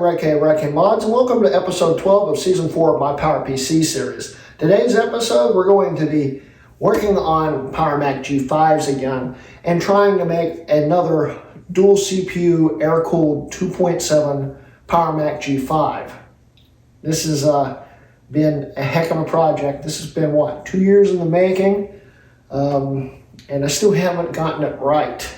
Hrutkay Mods, and welcome to episode 12 of season 4 of my PowerPC series. Today's episode, we're going to be working on PowerMac G5s again and trying to make another dual CPU air-cooled 2.7 PowerMac G5. This has been a heck of a project. This has been, 2 years in the making, and I still haven't gotten it right.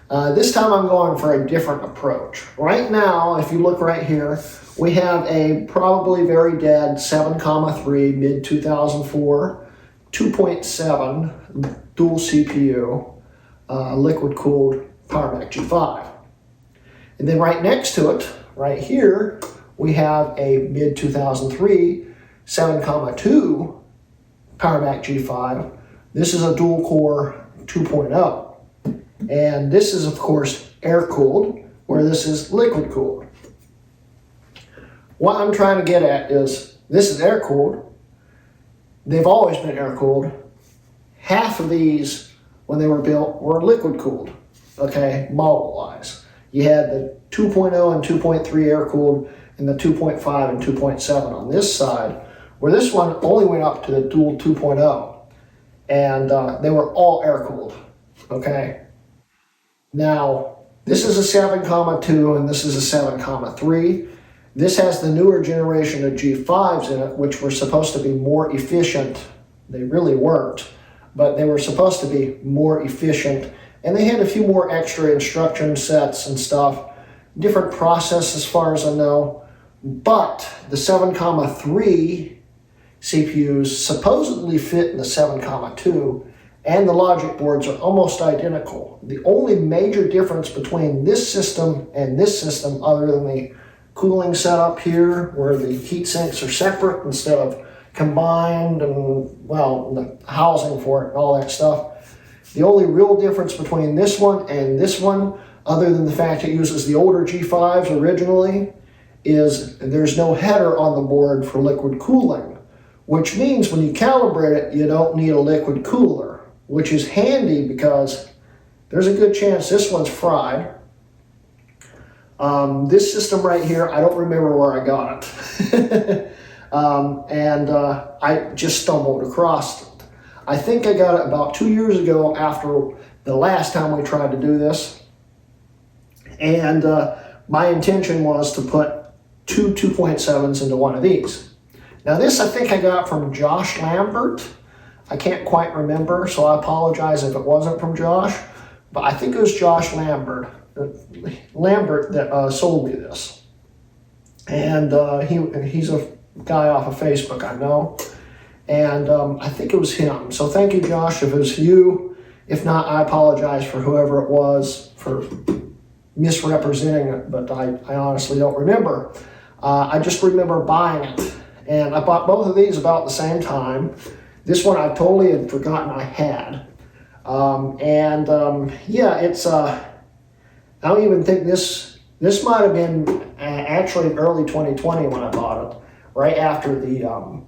This time I'm going for a different approach. Right now, if you look right here, we have a probably very dead 7,3 mid-2004 2.7 dual CPU liquid-cooled PowerMac G5. And then right next to it, right here, we have a mid-2003 7,2 PowerMac G5. This is a dual-core 2.0. And this is, of course, air-cooled, where this is liquid-cooled. What I'm trying to get at is, this is air-cooled. They've always been air-cooled. Half of these, when they were built, were liquid-cooled, okay, model-wise. You had the 2.0 and 2.3 air-cooled, and the 2.5 and 2.7 on this side, where this one only went up to the dual 2.0. And they were all air-cooled, okay? Now, this is a 7,2 and this is a 7,3. This has the newer generation of G5s in it, which were supposed to be more efficient. They really weren't, but they were supposed to be more efficient. And they had a few more extra instruction sets and stuff. Different process as far as I know. But the 7,3 CPUs supposedly fit in the 7,2. And the logic boards are almost identical. The only major difference between this system and this system, other than the cooling setup here, where the heat sinks are separate instead of combined, and, well, the housing for it and all that stuff. The only real difference between this one and this one, other than the fact it uses the older G5s originally, is there's no header on the board for liquid cooling, which means when you calibrate it, you don't need a liquid cooler, which is handy because there's a good chance this one's fried. This system right here, I don't remember where I got it. I just stumbled across it. I think I got it about 2 years ago after the last time we tried to do this. And my intention was to put two 2.7s into one of these. Now this I think I got from Josh Lambert. I can't quite remember, so I apologize if it wasn't from Josh, but I think it was Josh Lambert that sold me this. And he's a guy off of Facebook, I know, and I think it was him. So thank you, Josh, if it was you. If not, I apologize for whoever it was for misrepresenting it, but I honestly don't remember. I just remember buying it, and I bought both of these about the same time. This one I totally had forgotten I had. Yeah, it's, I don't even think this might have been actually early 2020 when I bought it, right after the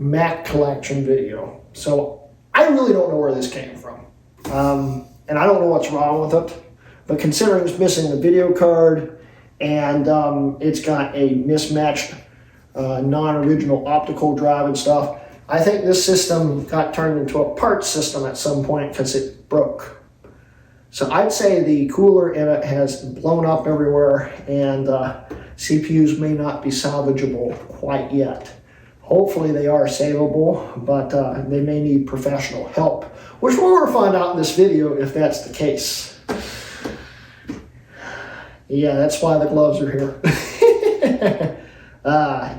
Mac collection video. So I really don't know where this came from. And I don't know what's wrong with it, but considering it's missing the video card and it's got a mismatched non-original optical drive and stuff, I think this system got turned into a parts system at some point because it broke. So I'd say the cooler in it has blown up everywhere, and CPUs may not be salvageable quite yet. Hopefully they are savable, but they may need professional help, which we're going to find out in this video if that's the case. Yeah, that's why the gloves are here.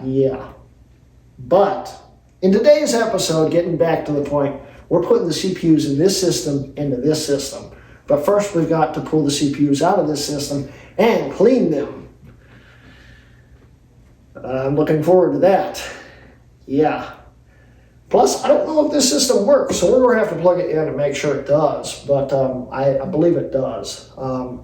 Yeah. But in today's episode, getting back to the point, we're putting the CPUs in this system into this system. But first we've got to pull the CPUs out of this system and clean them. I'm looking forward to that. Yeah. Plus, I don't know if this system works, so we're going to have to plug it in and make sure it does. But I believe it does.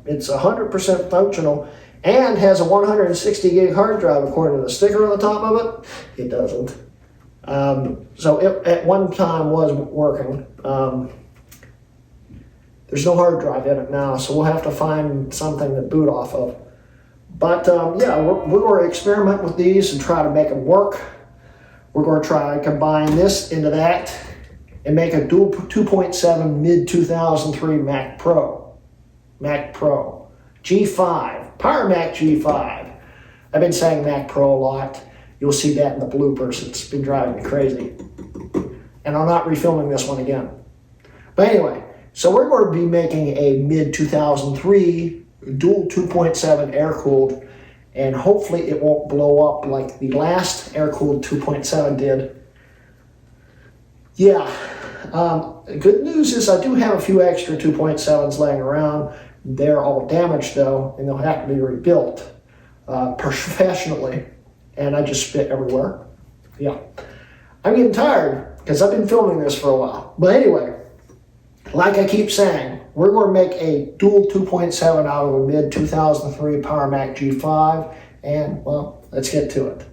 It's 100% functional and has a 160 gig hard drive according to the sticker on the top of it. It doesn't. So it at one time was working. There's no hard drive in it now, so we'll have to find something to boot off of. But yeah, we're going to experiment with these and try to make them work. We're going to try to combine this into that and make a dual 2.7 mid-2003 Mac Pro. G5, Power Mac G5. I've been saying Mac Pro a lot. You'll see that in the bloopers. It's been driving me crazy. And I'm not refilming this one again. But anyway, so we're going to be making a mid-2003 dual 2.7 air-cooled, and hopefully it won't blow up like the last air-cooled 2.7 did. Yeah, good news is I do have a few extra 2.7s laying around. They're all damaged though, and they'll have to be rebuilt professionally. And I just spit everywhere. Yeah, I'm getting tired because I've been filming this for a while. But anyway, like I keep saying, we're going to make a dual 2.7 out of a mid-2003 Power Mac G5, and, well, let's get to it.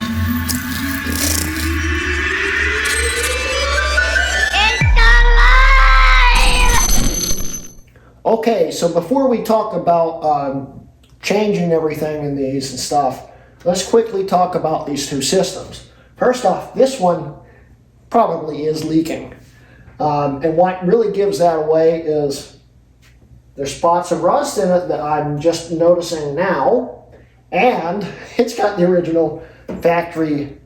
Okay, so before we talk about changing everything in these and stuff, let's quickly talk about these two systems. First off, this one probably is leaking. And what really gives that away is there's spots of rust in it that I'm just noticing now, and it's got the original factory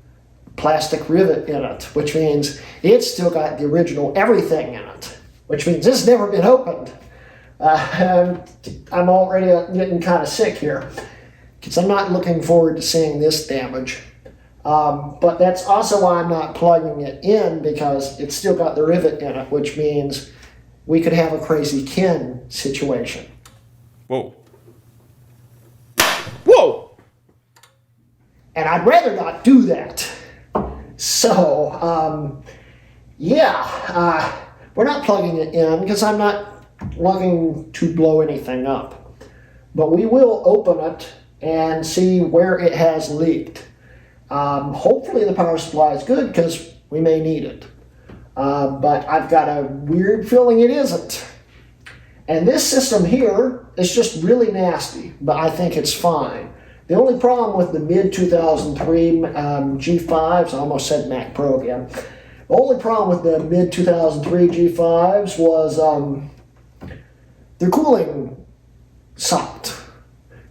plastic rivet in it, which means it's still got the original everything in it, which means it's never been opened. I'm already getting kind of sick here because I'm not looking forward to seeing this damage. But that's also why I'm not plugging it in, because it's still got the rivet in it, which means we could have a crazy Ken situation. Whoa. Whoa! And I'd rather not do that. So, yeah, we're not plugging it in because I'm not looking to blow anything up. But we will open it and see where it has leaked. Hopefully the power supply is good because we may need it. But I've got a weird feeling it isn't. And this system here is just really nasty, but I think it's fine. The only problem with the mid-2003 G5s, I almost said Mac Pro again. The only problem with the mid-2003 G5s was their cooling sucked.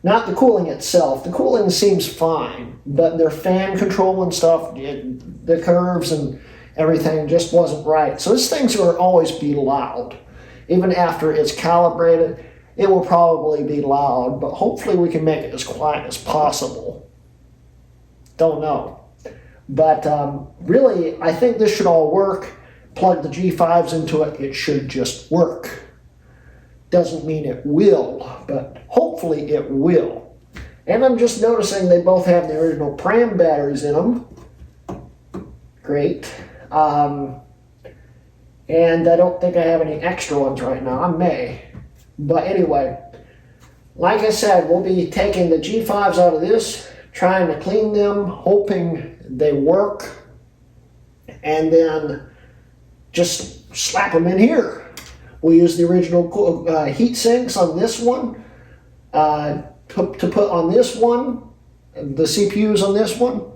Not the cooling itself. The cooling seems fine, but their fan control and stuff, the curves and everything just wasn't right. So this thing's going to always be loud. Even after it's calibrated, it will probably be loud, but hopefully we can make it as quiet as possible. Don't know. But really, I think this should all work. Plug the G5s into it, it should just work. Doesn't mean it will, but hopefully it will. And I'm just noticing they both have the original pram batteries in them. Great. And I don't think I have any extra ones right now. I may. But anyway, like I said, we'll be taking the G5s out of this, trying to clean them, hoping they work, and then just slap them in here. We'll use the original heat sinks on this one to put on this one, the CPUs on this one.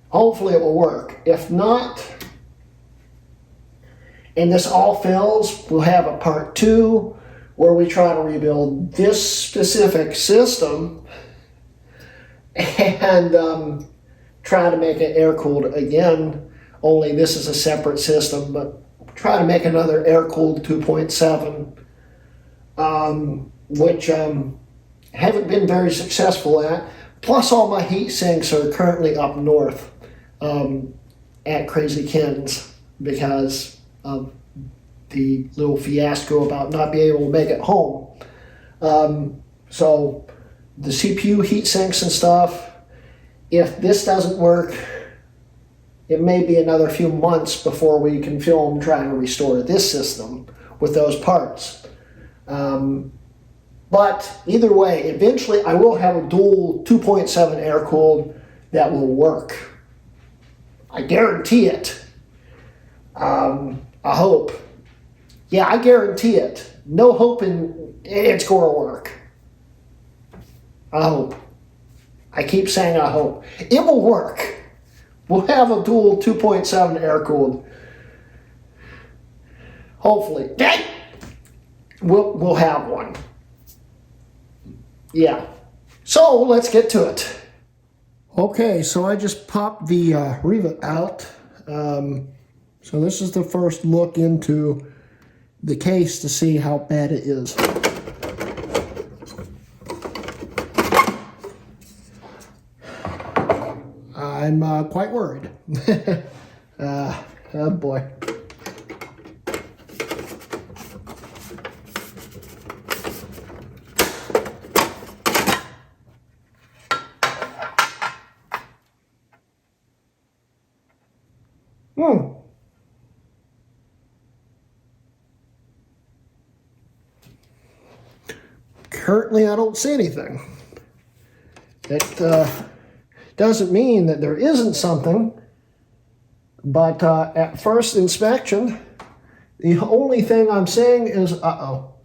Hopefully it will work. If not, and this all fails, we'll have a part 2 where we try to rebuild this specific system and try to make it air-cooled again, only this is a separate system, but try to make another air-cooled 2.7, which haven't been very successful at. Plus all my heat sinks are currently up north at Crazy Ken's because of the little fiasco about not being able to make it home. So the CPU heat sinks and stuff, if this doesn't work, it may be another few months before we can film trying to restore this system with those parts. But either way, eventually I will have a dual 2.7 air-cooled that will work. I guarantee it. I hope. Yeah, I guarantee it. No hoping it's going to work. I hope. I keep saying I hope. It will work. We'll have a dual 2.7 air-cooled. Hopefully. We'll have one. Yeah. So let's get to it. Okay, so I just popped the rivet out. So this is the first look into the case to see how bad it is. I'm quite worried. Oh boy. Currently, I don't see anything. It doesn't mean that there isn't something, but at first inspection, the only thing I'm seeing is, uh-oh.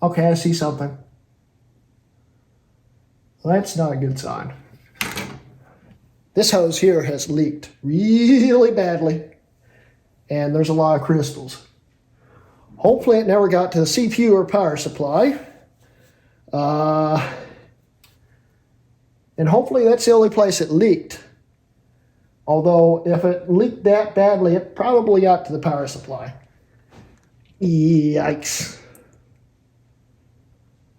Okay, I see something. Well, that's not a good sign. This hose here has leaked really badly, and there's a lot of crystals. Hopefully it never got to the CPU or power supply. And hopefully that's the only place it leaked. Although if it leaked that badly, it probably got to the power supply. Yikes.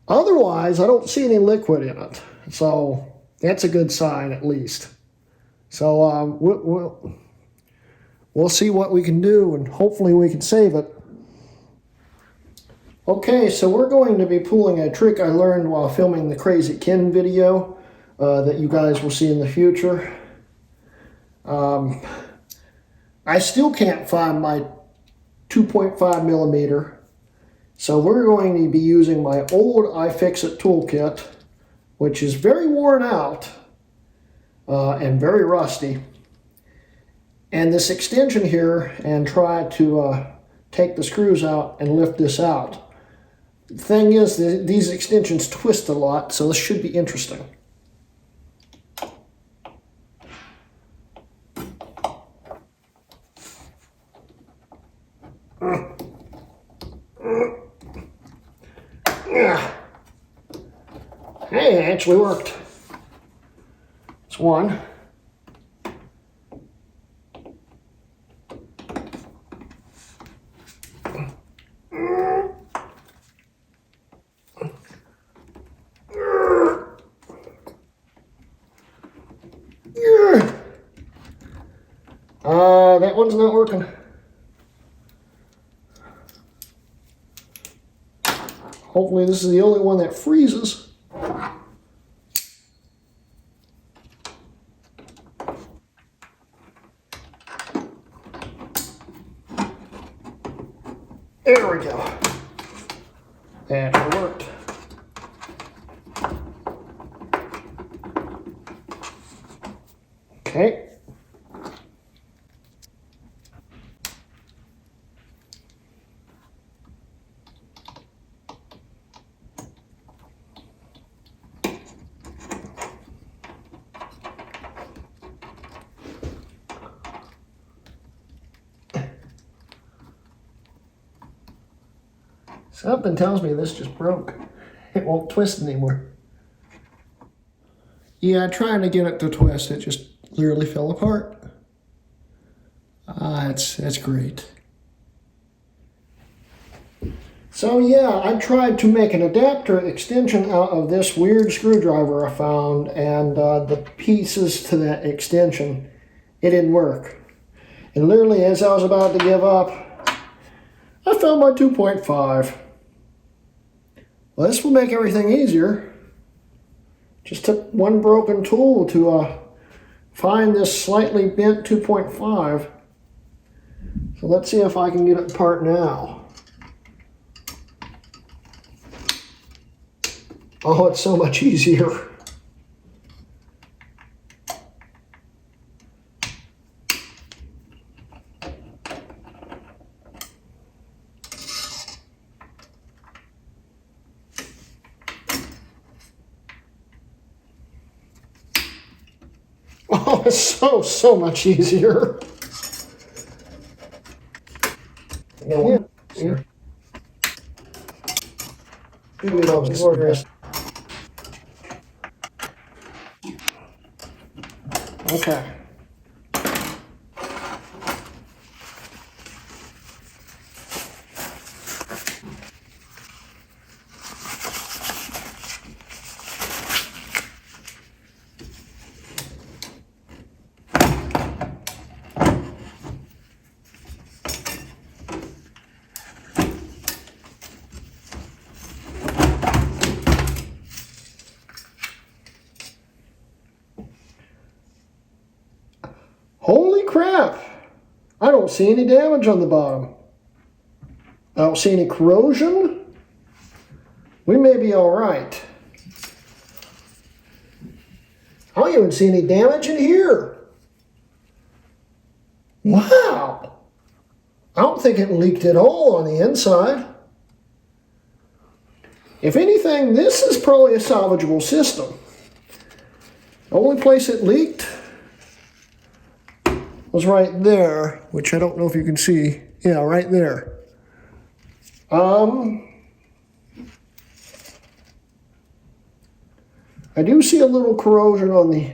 Otherwise, I don't see any liquid in it. So that's a good sign at least. So we'll see what we can do, and hopefully we can save it. Okay, so we're going to be pulling a trick I learned while filming the Crazy Ken video that you guys will see in the future. I still can't find my 2.5 millimeter, so we're going to be using my old iFixit toolkit, which is very worn out and very rusty, and this extension here, and try to take the screws out and lift this out. The thing is, these extensions twist a lot, so this should be interesting. Hey, it actually worked. It's one. That one's not working. Hopefully this is the only one that freezes. There we go. That worked. Okay. Something tells me this just broke. It won't twist anymore. Yeah, trying to get it to twist, it just literally fell apart. That's great. So yeah, I tried to make an adapter extension out of this weird screwdriver I found, and the pieces to that extension, it didn't work. And literally as I was about to give up, I found my 2.5. Well, this will make everything easier. Just took one broken tool to find this slightly bent 2.5. So let's see if I can get it apart now. Oh, it's so much easier. Oh, it's so much easier. Yeah. Okay. Holy crap! I don't see any damage on the bottom. I don't see any corrosion. We may be all right. I don't even see any damage in here. Wow! I don't think it leaked at all on the inside. If anything, this is probably a salvageable system. The only place it leaked was right there, which I don't know if you can see. Yeah, right there. I do see a little corrosion on the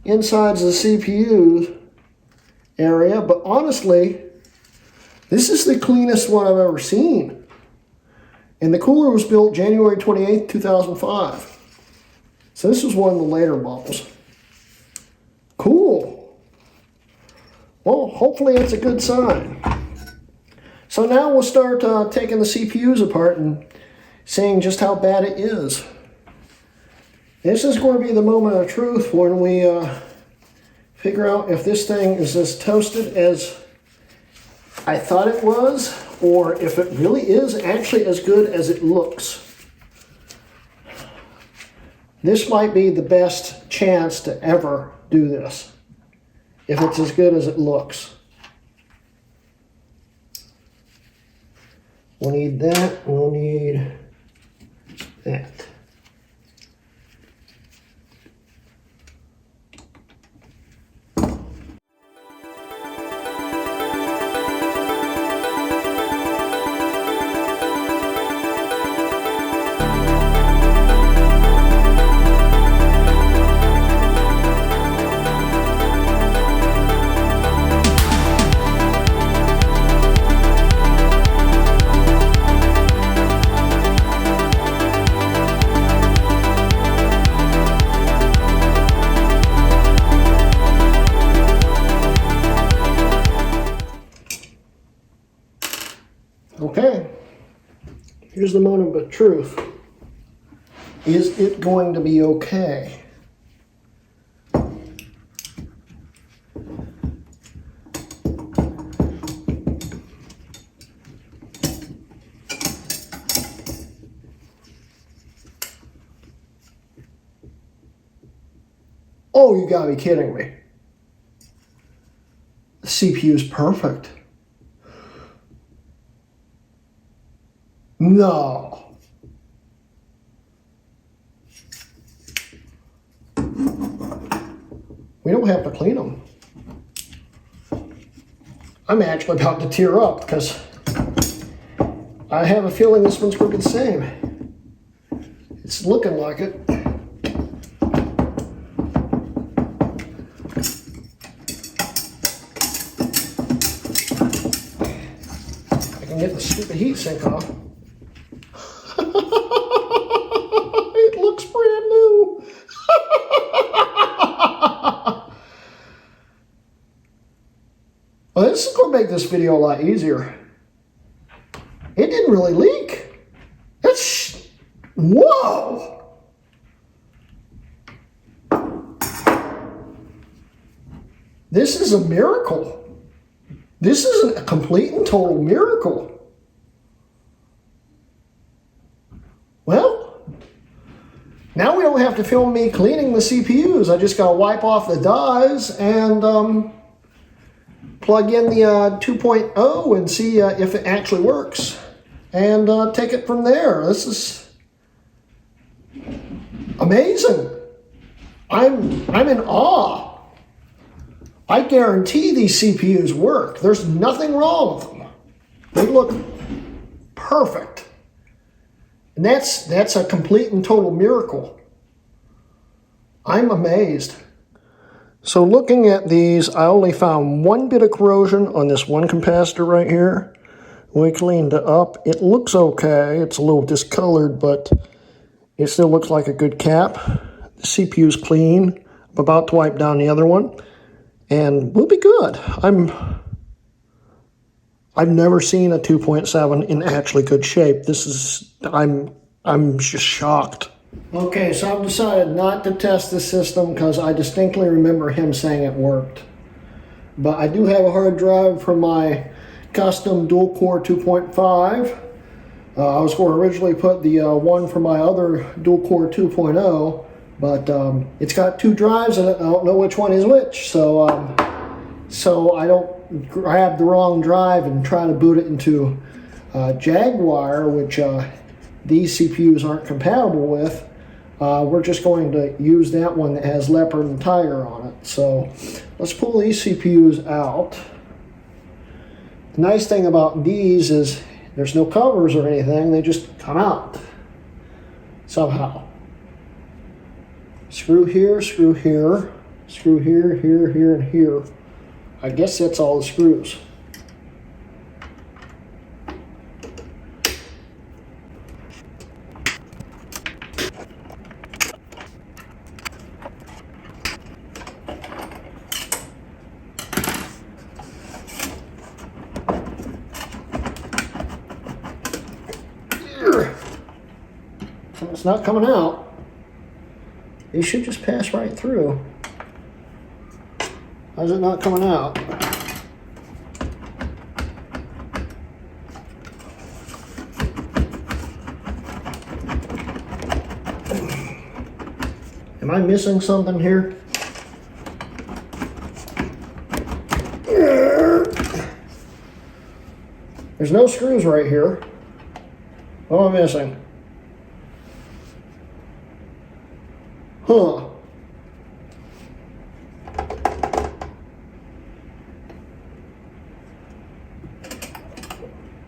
insides of the CPU area, but honestly, this is the cleanest one I've ever seen. And the cooler was built January 28th, 2005. So this was one of the later models. Cool. Well, hopefully it's a good sign. So now we'll start taking the CPUs apart and seeing just how bad it is. This is going to be the moment of truth when we figure out if this thing is as toasted as I thought it was, or if it really is actually as good as it looks. This might be the best chance to ever do this, if it's as good as it looks. We'll need that, we'll need that. Okay, here's the moment of truth. Is it going to be okay? Oh, you gotta be kidding me. The CPU is perfect. No. We don't have to clean them. I'm actually about to tear up because I have a feeling this one's going to be the same. It's looking like it. I can get the stupid heat sink off. It looks brand new. Well, this is going to make this video a lot easier. It didn't really leak. That's... Whoa! This is a miracle. This is a complete and total miracle. Well, now we don't have to film me cleaning the CPUs. I just got to wipe off the dies and plug in the 2.0 and see if it actually works. And take it from there. This is amazing. I'm in awe. I guarantee these CPUs work. There's nothing wrong with them. They look perfect. And that's a complete and total miracle. I'm amazed. So looking at these, I only found one bit of corrosion on this one capacitor right here. We cleaned it up. It looks okay. It's a little discolored, but it still looks like a good cap. The CPU's clean. I'm about to wipe down the other one, and we'll be good. I've never seen a 2.7 in actually good shape. I'm just shocked. Okay, so I've decided not to test this system because I distinctly remember him saying it worked. But I do have a hard drive from my custom dual-core 2.5. I was going to originally put the one from my other dual-core 2.0, but it's got two drives in it. I don't know which one is which, so I don't grab the wrong drive and try to boot it into Jaguar, which these CPUs aren't compatible with. We're just going to use that one that has Leopard and Tiger on it. So let's pull these CPUs out. The nice thing about these is there's no covers or anything. They just come out somehow. Screw here, screw here, screw here, here, here, and here. I guess that's all the screws. It's not coming out. It should just pass right through. How's it not coming out? Am I missing something here? There's no screws right here. What am I missing? Huh.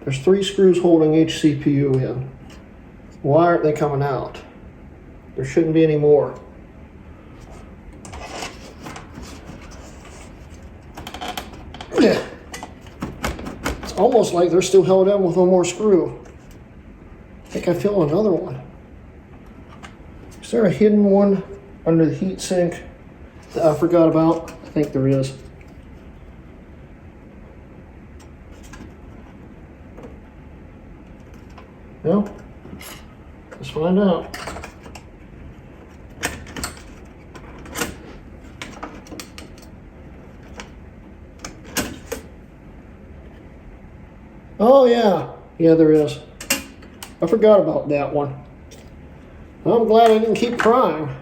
There's 3 screws holding each CPU in. Why aren't they coming out? There shouldn't be any more. It's almost like they're still held in with one more screw. I think I feel another one. Is there a hidden one under the heatsink that I forgot about? I think there is. Well, let's find out. Oh yeah, there is. I forgot about that one. I'm glad I didn't keep trying.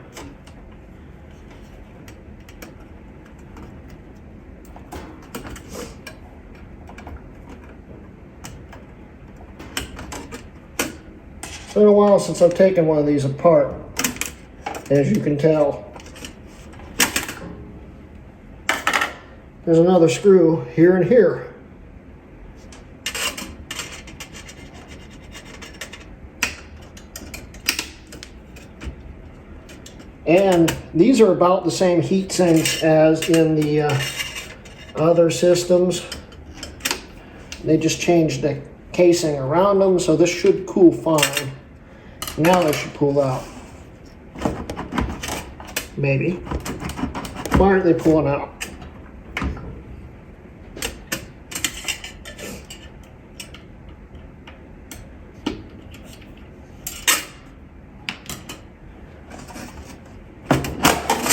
It's been a while since I've taken one of these apart, as you can tell. There's another screw here and here. And these are about the same heat sinks as in the other systems. They just changed the casing around them, so this should cool fine. Now they should pull out. Maybe. Why aren't they pulling out?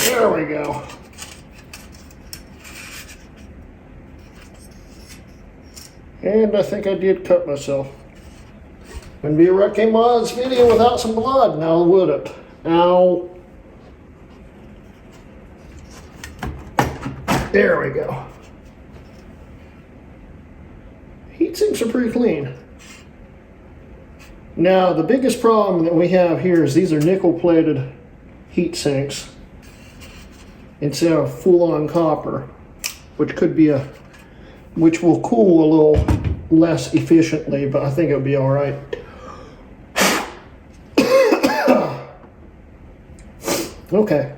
There we go. And I think I did cut myself. Wouldn't be a Hrutkay Mods video without some blood, now would it? Ow. There we go. Heat sinks are pretty clean. Now, the biggest problem that we have here is these are nickel-plated heat sinks instead of full-on copper. which will cool a little less efficiently, but I think it'll be all right. Okay.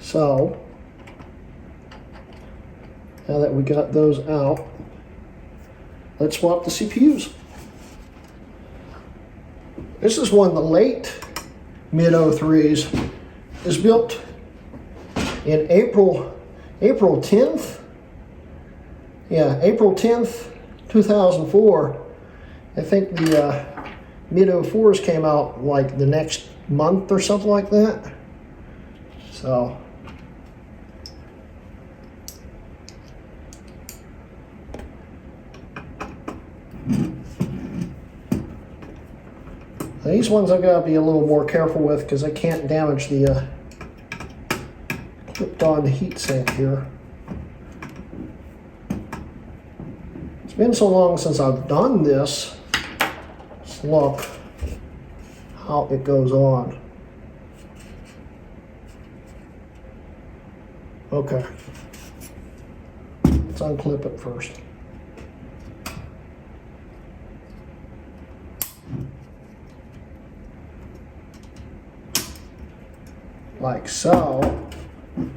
So, now that we got those out, let's swap the CPUs. This is one of the late mid-03s. Is built in April 10th. Yeah, April 10th, 2004. I think the mid-04s came out like the next month or something like that. So, these ones I've got to be a little more careful with because I can't damage the clipped on heatsink here. It's been so long since I've done this. Let's look how it goes on. Okay. Let's unclip it first. Like so.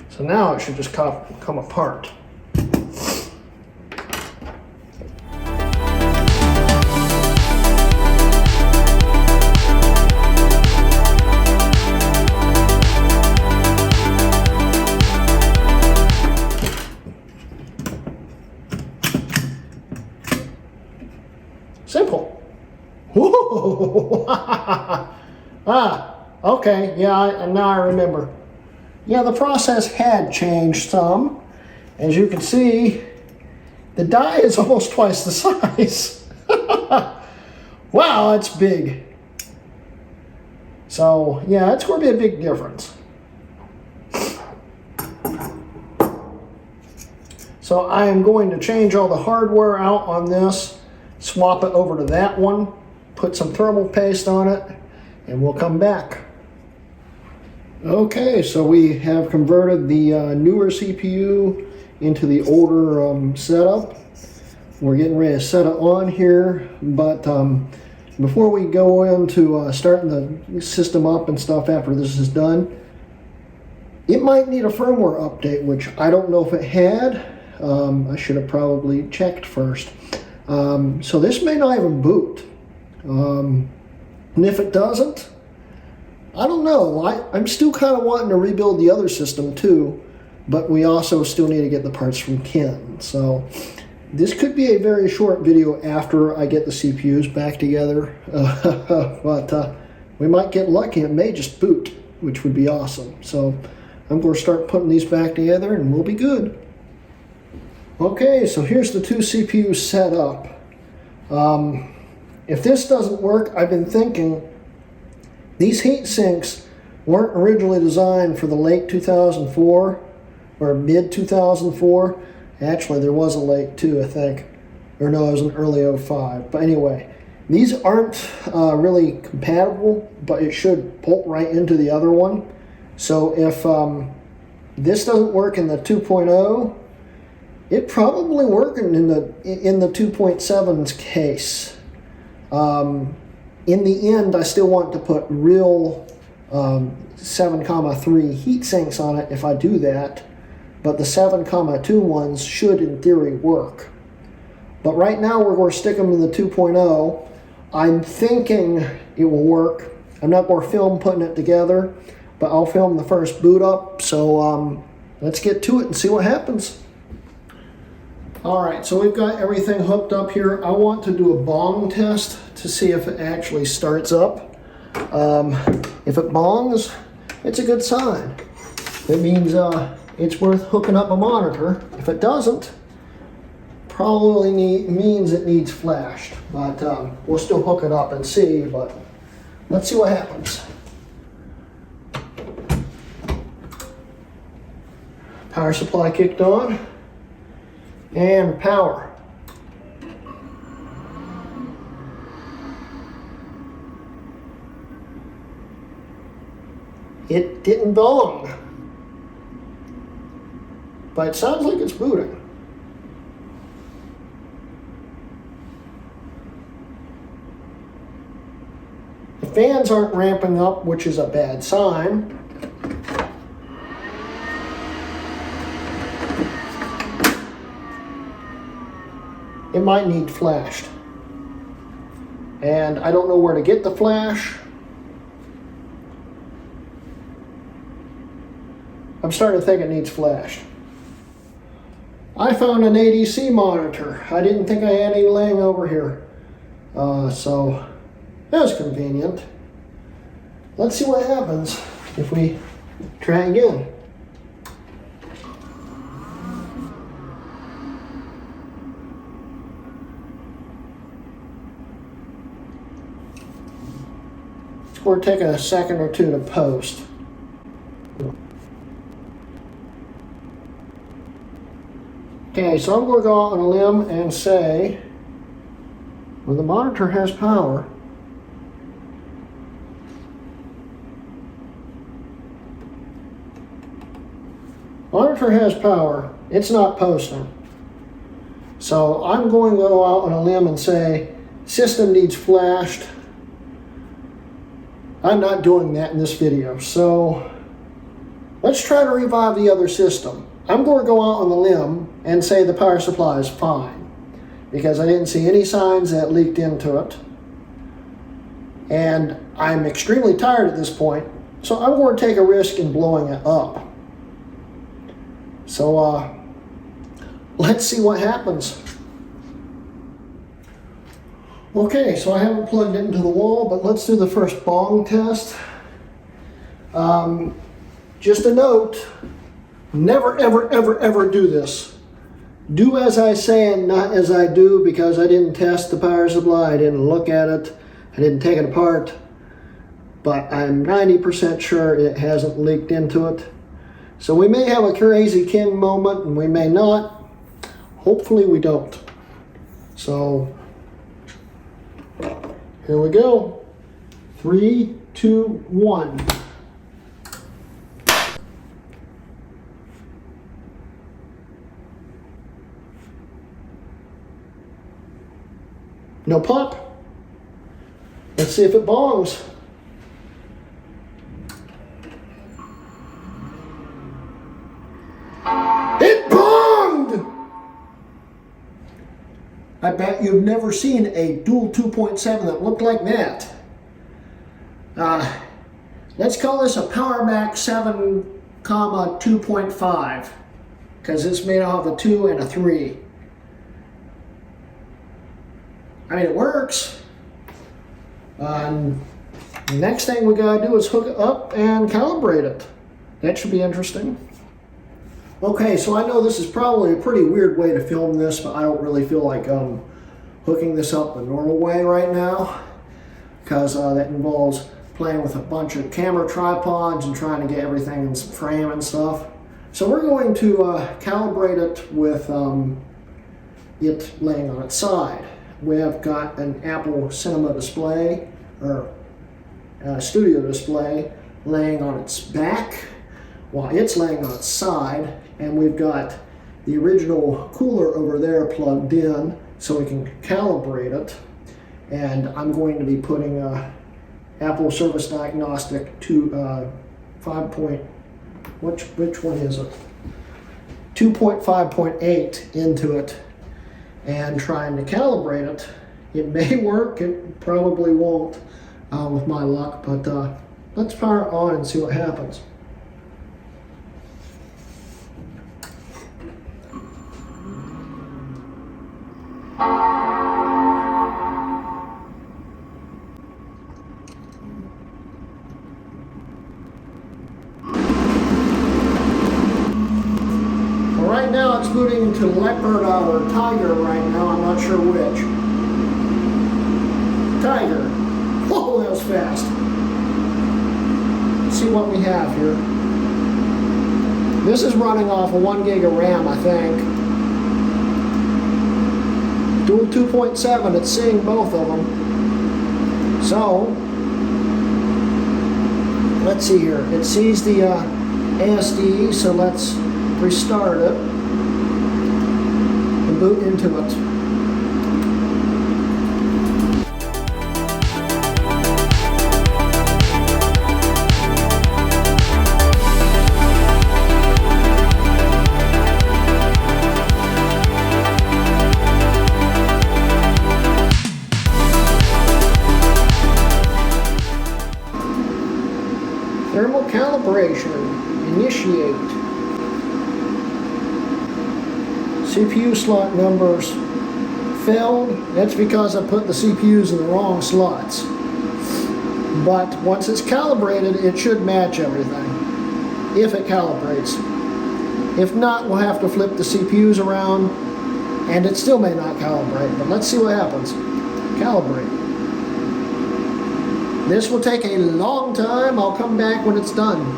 So now it should just come apart. Simple. Whoa. Okay, yeah, now I remember. Yeah, the process had changed some. As you can see, the die is almost twice the size. Wow, it's big. So, yeah, it's going to be a big difference. So I am going to change all the hardware out on this, swap it over to that one, put some thermal paste on it, and we'll come back. Okay, so we have converted the newer CPU into the older setup. We're getting ready to set it on here, but before we go into starting the system up and stuff after this is done, it might need a firmware update, which I don't know if it had. I should have probably checked first. So this may not even boot. And if it doesn't, I don't know. I'm still kind of wanting to rebuild the other system too, but we also still need to get the parts from Ken. So this could be a very short video after I get the CPUs back together, but we might get lucky. It may just boot, which would be awesome. So I'm going to start putting these back together and we'll be good. Okay, so here's the two CPUs set up. If this doesn't work, I've been thinking these heat sinks weren't originally designed for the late 2004 or mid 2004. Actually, there was a late too, I think. Or no, it was an early 05. But anyway, these aren't really compatible, but it should bolt right into the other one. So if this doesn't work in the 2.0, it probably working in the 2.7's case. In the end, I still want to put real 7,3 heat sinks on it if I do that, but the 7,2 ones should in theory work. But right now we're going to stick them in the 2.0. I'm thinking it will work. I'm not going to film putting it together, but I'll film the first boot up. So let's get to it and see what happens. Alright, so we've got everything hooked up here. I want to do a bong test to see if it actually starts up. If it bongs, it's a good sign. It means it's worth hooking up a monitor. If it doesn't, probably means it needs flashed. But we'll still hook it up and see, but let's see what happens. Power supply kicked on. And power. It didn't bong. but it sounds like it's booting. The fans aren't ramping up, which is a bad sign. It might need flashed. And I don't know where to get the flash. I'm starting to think it needs flashed. I found an ADC monitor. I didn't think I had any laying over here. So that was convenient. Let's see what happens if we try again. It's going to take a second or two to post. Okay, so I'm going to go out on a limb and say, well, the monitor has power. Monitor has power. It's not posting. So I'm going to go out on a limb and say, system needs flashed. I'm not doing that in this video. So let's try to revive the other system. I'm going to go out on the limb and say the power supply is fine, because I didn't see any signs that leaked into it. And I'm extremely tired at this point, so I'm going to take a risk in blowing it up. So let's see what happens. Okay, so I haven't plugged it into the wall, but let's do the first bong test. Just a note, never, ever, ever, ever do this. Do as I say and not as I do, because I didn't test the power supply, I didn't look at it, I didn't take it apart, but I'm 90% sure it hasn't leaked into it. So we may have a crazy king moment and we may not. Hopefully we don't. So here we go. 3, 2, 1. No pop. Let's see if it bongs. It bonged! I bet you've never seen a dual 2.7 that looked like that. Let's call this a PowerMac 7, 2.5, because it's made out of a 2 and a 3. I mean, it works. Next thing we gotta do is hook it up and calibrate it. That should be interesting. Okay, so I know this is probably a pretty weird way to film this, but I don't really feel like hooking this up the normal way right now, because that involves playing with a bunch of camera tripods and trying to get everything in some frame and stuff. So we're going to calibrate it with it laying on its side. We have got an Apple Cinema display, or Studio display, laying on its back while it's laying on its side, and we've got the original cooler over there plugged in so we can calibrate it. And I'm going to be putting Apple Service Diagnostic to 5 point, which one is it? 2.5.8 into it and trying to calibrate it. It may work, it probably won't with my luck, but let's power it on and see what happens. Right now it's booting into Leopard or Tiger right now, I'm not sure which. Tiger. Whoa, that was fast. Let's see what we have here. This is running off of 1 gig of RAM, I think. Dual 2.7, it's seeing both of them. So, let's see here. It sees the ASD, so let's restart it and boot into it. Thermal calibration, initiate. CPU slot numbers failed. That's because I put the CPUs in the wrong slots. But once it's calibrated, it should match everything, if it calibrates. If not, we'll have to flip the CPUs around, and it still may not calibrate, but let's see what happens. Calibrate. This will take a long time. I'll come back when it's done.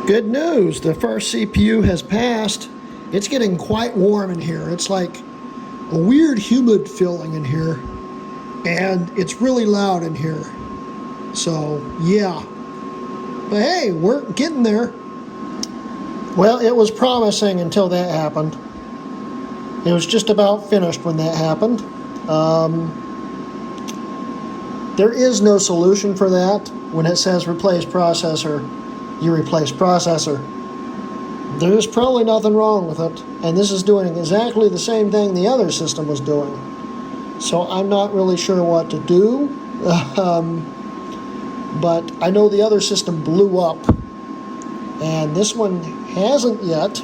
Good news, the first CPU has passed. It's getting quite warm in here. It's like a weird humid feeling in here, and it's really loud in here. So, yeah. But hey, we're getting there. Well, it was promising until that happened. It was just about finished when that happened. There is no solution for that. When it says replace processor, you replace processor. There's probably nothing wrong with it. And this is doing exactly the same thing the other system was doing. So I'm not really sure what to do. But I know the other system blew up. And this one hasn't yet.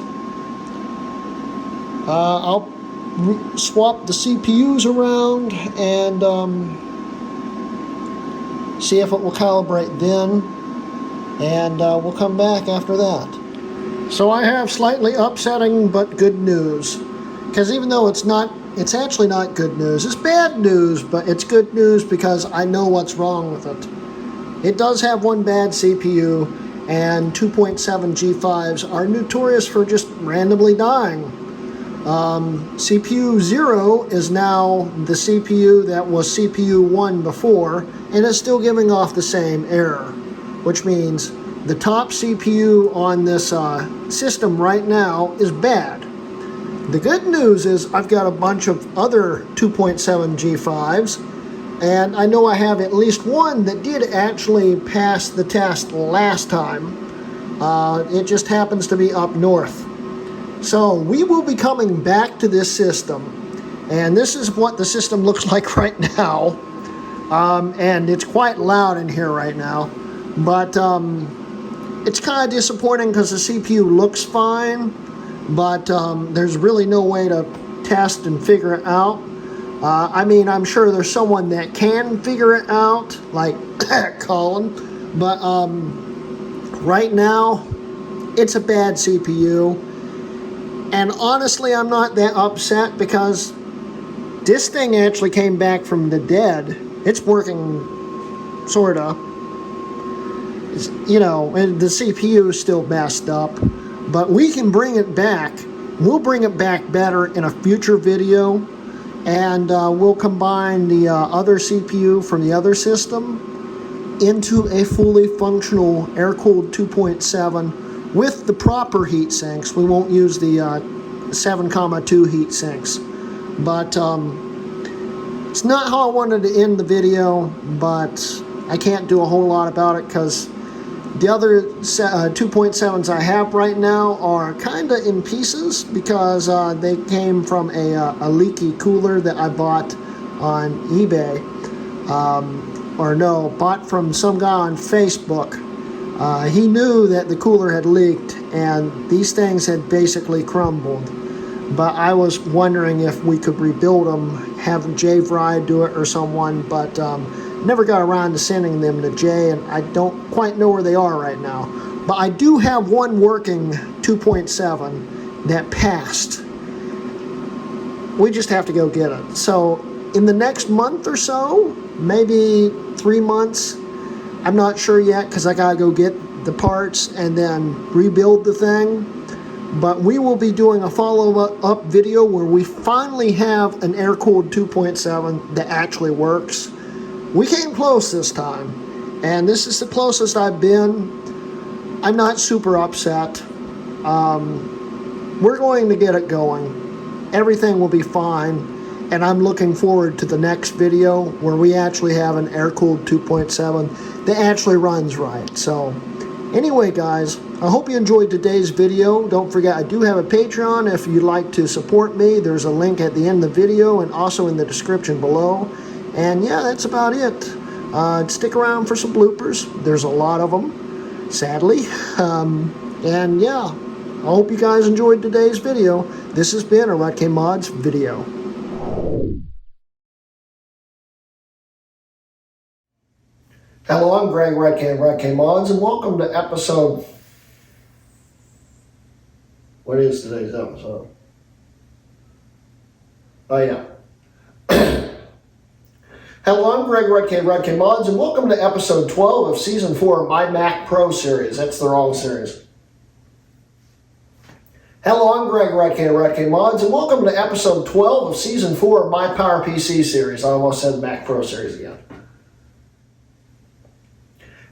I'll swap the CPUs around and see if it will calibrate then, and we'll come back after that. So I have slightly upsetting but good news, because even though it's actually not good news. It's bad news, but it's good news because I know what's wrong with it. It does have one bad CPU, and 2.7 G5s are notorious for just randomly dying. CPU 0 is now the CPU that was CPU 1 before, and it's still giving off the same error, which means the top CPU on this system right now is bad. The good news is I've got a bunch of other 2.7 G5s, and I know I have at least one that did actually pass the test last time. It just happens to be up north. So we will be coming back to this system, and this is what the system looks like right now. And it's quite loud in here right now, but it's kind of disappointing because the CPU looks fine, but there's really no way to test and figure it out. I mean, I'm sure there's someone that can figure it out, like Colin, but right now it's a bad CPU. And honestly, I'm not that upset because this thing actually came back from the dead. It's working, sorta. You know, and the CPU is still messed up. But we can bring it back. We'll bring it back better in a future video. And we'll combine the other CPU from the other system into a fully functional air-cooled 2.7 with the proper heat sinks. We won't use the 7,2 heat sinks. But it's not how I wanted to end the video, but I can't do a whole lot about it because the other 2.7s I have right now are kind of in pieces because they came from a leaky cooler that I bought on eBay. Bought from some guy on Facebook. He knew that the cooler had leaked and these things had basically crumbled. But I was wondering if we could rebuild them, have Jay Vry do it or someone, but never got around to sending them to Jay, and I don't quite know where they are right now. But I do have one working 2.7 that passed. We just have to go get it. So in the next month or so, maybe 3 months, I'm not sure yet because I gotta go get the parts and then rebuild the thing. But we will be doing a follow-up video where we finally have an air-cooled 2.7 that actually works. We came close this time, and this is the closest I've been. I'm not super upset. we're going to get it going. Everything will be fine, and I'm looking forward to the next video where we actually have an air-cooled 2.7 that actually runs right. So anyway, guys, I hope you enjoyed today's video. Don't forget, I do have a Patreon if you'd like to support me. There's a link at the end of the video and also in the description below. And yeah, that's about it. Stick around for some bloopers. There's a lot of them, sadly. And yeah, I hope you guys enjoyed today's video. This has been a Hrutkay Mods video. Hello, I'm Greg Hrutkay of Hrutkay Mods, and welcome to episode... What is today's episode? Oh, yeah. Hello, I'm Greg Hrutkay of Hrutkay Mods, and welcome to episode 12 of season 4 of my Mac Pro series. That's the wrong series. Hello, I'm Greg Hrutkay of Hrutkay Mods, and welcome to episode 12 of season 4 of my PowerPC series. I almost said Mac Pro series again.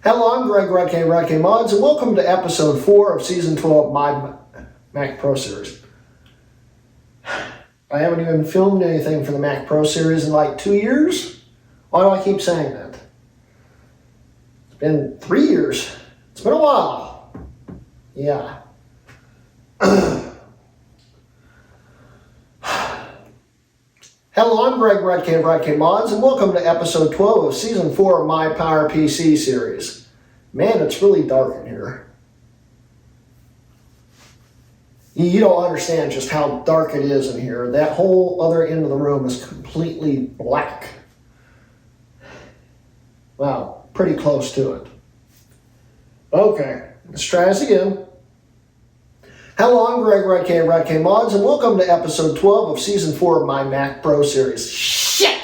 Hello, I'm Greg Hrutkay of Hrutkay Mods, and welcome to episode 4 of season 12 of my Mac Pro series. I haven't even filmed anything for the Mac Pro series in like 2 years. Why do I keep saying that? It's been 3 years. It's been a while. Yeah. Hello, I'm Greg Hrutkay of Hrutkay Mods, and welcome to episode 12 of season 4 of my PowerPC series. Man, it's really dark in here. You don't understand just how dark it is in here. That whole other end of the room is completely black. Wow, pretty close to it. Okay, let's try this again. Hello, I'm Greg Hrutkay of Hrutkay Mods, and welcome to episode 12 of season 4 of my Mac Pro series. Shit!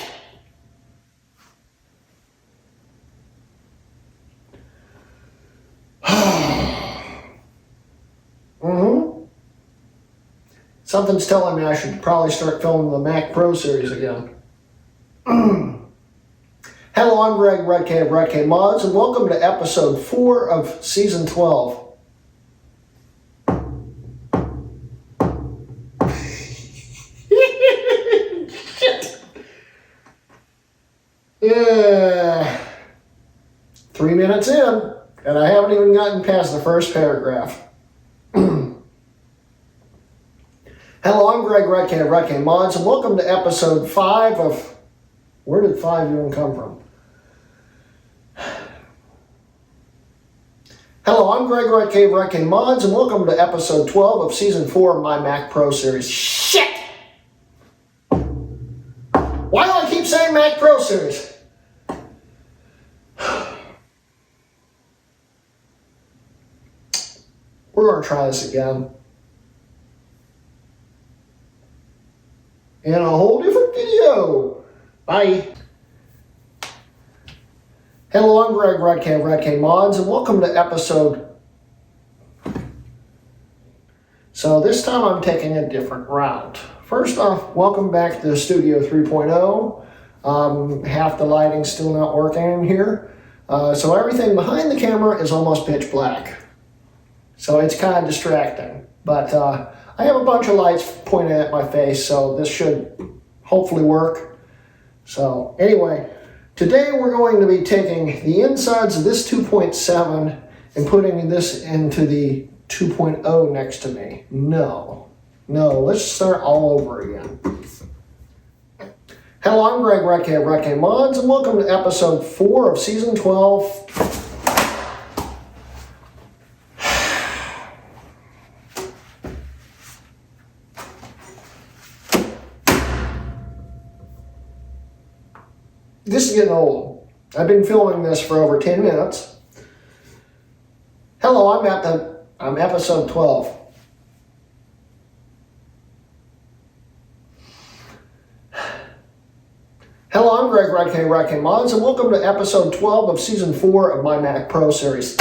Something's telling me I should probably start filming the Mac Pro series again. Hello, I'm Greg Hrutkay of Hrutkay Mods, and welcome to episode 4 of season 12. Shit. Yeah. 3 minutes in, and I haven't even gotten past the first paragraph. Hello, I'm Greg Hrutkay of Hrutkay Mods, and welcome to episode 5 of... Where did 5 even come from? Hello, I'm Greg Hrutkay of Hrutkay Mods, and welcome to episode 12 of season 4 of my Mac Pro series. Shit! Why do I keep saying Mac Pro series? We're going to try this again. In a whole different video. Bye. Hello, I'm Greg Hrutkay of Hrutkay Mods, and welcome to episode... So this time I'm taking a different route. First off, welcome back to the Studio 3.0. Half the lighting's still not working in here. So everything behind the camera is almost pitch black. So it's kind of distracting. But I have a bunch of lights pointing at my face, so this should hopefully work. So anyway, today we're going to be taking the insides of this 2.7 and putting this into the 2.0 next to me. No, let's start all over again. Hello, I'm Greg Hrutkay of Hrutkay Mods, and welcome to episode 4 of season 12. This is getting old. I've been filming this for over 10 minutes. Hello, I'm episode 12. Hello, I'm Greg Hrutkay of Hrutkay Mods, and welcome to episode 12 of season 4 of my Mac Pro series.